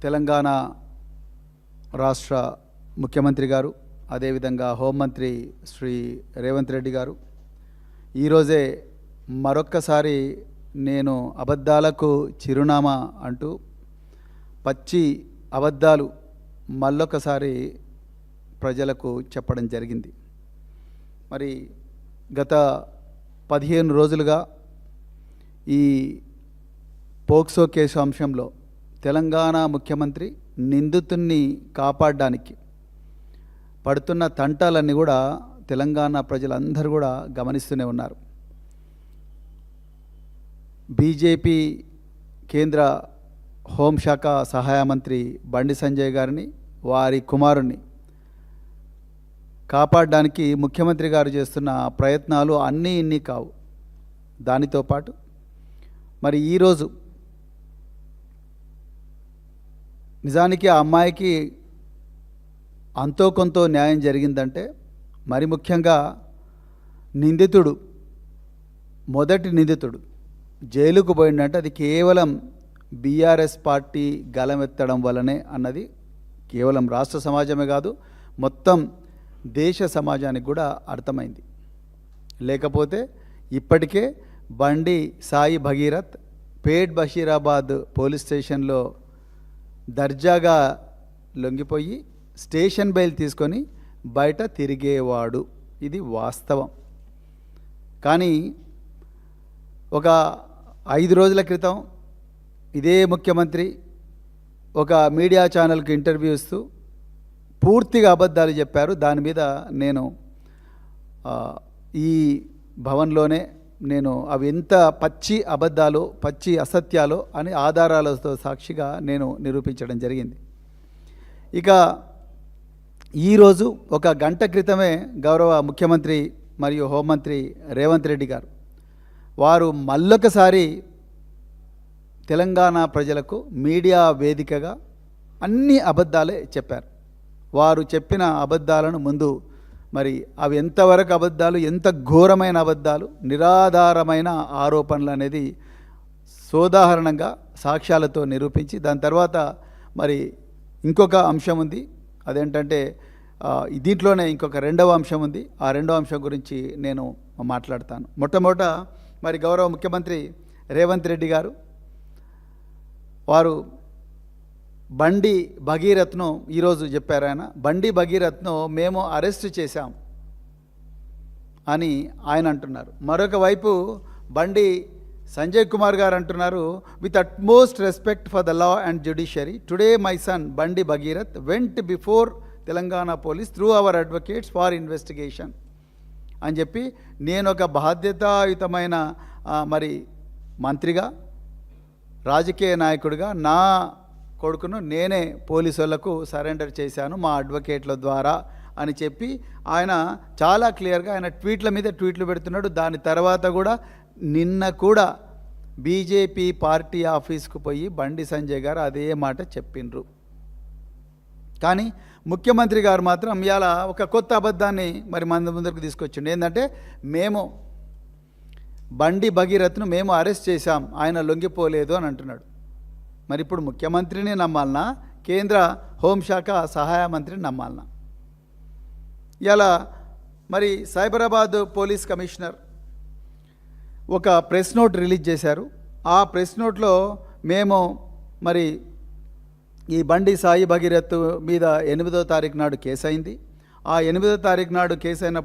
తెలంగాణ రాష్ట్ర ముఖ్యమంత్రి గారు, అదేవిధంగా హోంమంత్రి శ్రీ రేవంత్ రెడ్డి గారు ఈరోజే మరొక్కసారి నేను అబద్ధాలకు చిరునామా అంటూ పచ్చి అబద్ధాలు మళ్ళొకసారి ప్రజలకు చెప్పడం జరిగింది. మరి గత 15 రోజులుగా ఈ పోక్సో కేసు అంశంలో తెలంగాణ ముఖ్యమంత్రి నిందితుణ్ణి కాపాడడానికి పడుతున్న తంటాలన్నీ కూడా తెలంగాణ ప్రజలందరూ కూడా గమనిస్తూనే ఉన్నారు. బీజేపీ కేంద్ర హోంశాఖ సహాయ మంత్రి బండి సంజయ్ గారిని, వారి కుమారుణ్ణి కాపాడడానికి ముఖ్యమంత్రి గారు చేస్తున్న ప్రయత్నాలు అన్నీ ఇన్ని కావు. దానితో పాటు మరి ఈరోజు నిజానికి ఆ అమ్మాయికి అంతో కొంత న్యాయం జరిగిందంటే, మరి ముఖ్యంగా నిందితుడు, మొదటి నిందితుడు జైలుకు పోయిందంటే అది కేవలం బీఆర్ఎస్ పార్టీ గలమెత్తడం వల్లనే అన్నది కేవలం రాష్ట్ర సమాజమే కాదు, మొత్తం దేశ సమాజానికి కూడా అర్థమైంది. లేకపోతే ఇప్పటికే బండి సాయి భగీరథ్ పేట్ బషీరాబాద్ పోలీస్ స్టేషన్లో దర్జాగా లొంగిపోయి స్టేషన్ బెయిల్ తీసుకొని బయట తిరిగేవాడు. ఇది వాస్తవం. కానీ ఒక 5 రోజుల క్రితం ఇదే ముఖ్యమంత్రి ఒక మీడియా ఛానల్కి ఇంటర్వ్యూ ఇస్తూ పూర్తిగా అబద్ధాలు చెప్పారు. దాని మీద నేను ఈ భవన్లోనే నేను అవి ఎంత పచ్చి అబద్ధాలు, పచ్చి అసత్యాలు అని ఆధారాలతో సాక్షిగా నేను నిరూపించడం జరిగింది. ఇక ఈరోజు ఒక గంట క్రితమే గౌరవ ముఖ్యమంత్రి మరియు హోంమంత్రి రేవంత్ రెడ్డి గారు వారు మళ్ళొకసారి తెలంగాణ ప్రజలకు మీడియా వేదికగా అన్ని అబద్ధాలే చెప్పారు. వారు చెప్పిన అబద్ధాలను ముందు మరి అవి ఎంతవరకు అబద్ధాలు, ఎంత ఘోరమైన అబద్ధాలు, నిరాధారమైన ఆరోపణలు అనేది సోదాహరణంగా సాక్ష్యాలతో నిరూపించి దాని తర్వాత మరి ఇంకొక అంశం ఉంది. అదేంటంటే దీంట్లోనే ఇంకొక రెండవ అంశం ఉంది. ఆ రెండవ అంశం గురించి నేను మాట్లాడతాను. మొట్టమొదట మరి గౌరవ ముఖ్యమంత్రి రేవంత్ రెడ్డి గారు వారు బండి భగీరథ్ను ఈరోజు చెప్పారు. ఆయన బండి భగీరథ్ను మేము అరెస్ట్ చేశాం అని ఆయన అంటున్నారు. మరొక వైపు బండి సంజయ్ కుమార్ గారు అంటున్నారు, with utmost respect for the law and judiciary today my son Bandi Bhagirath went before Telangana police through our advocates for investigation అని చెప్పి, నేను ఒక బాధ్యతాయుతమైన మరి మంత్రిగా, రాజకీయ నాయకుడిగా నా కొడుకును నేనే పోలీసు వాళ్లకు సరెండర్ చేశాను మా అడ్వకేట్ల ద్వారా అని చెప్పి ఆయన చాలా క్లియర్గా ఆయన ట్వీట్ల మీద ట్వీట్లు పెడుతున్నాడు. దాని తర్వాత కూడా నిన్న కూడా బీజేపీ పార్టీ ఆఫీస్కు పోయి బండి సంజయ్ గారు అదే మాట చెప్పిండ్రు. కానీ ముఖ్యమంత్రి గారు మాత్రం ఇవాళ ఒక కొత్త అబద్ధాన్ని మరి మన ముందరకు తీసుకొచ్చిండు. ఏంటంటే మేము బండి భగీరథ్ను మేము అరెస్ట్ చేశాం, ఆయన లొంగిపోలేదు అని అంటున్నాడు. మరి ఇప్పుడు ముఖ్యమంత్రిని నమ్మాలనా, కేంద్ర హోంశాఖ సహాయ మంత్రిని నమ్మాలనా? ఇలా మరి సైబరాబాద్ పోలీస్ కమిషనర్ ఒక ప్రెస్ నోట్ రిలీజ్ చేశారు. ఆ ప్రెస్ నోట్లో మేము మరి ఈ బండి సాయి భగీరథ్ మీద 8వ తారీఖు నాడు కేసు అయింది. ఆ 8వ తారీఖు నాడు కేసు అయిన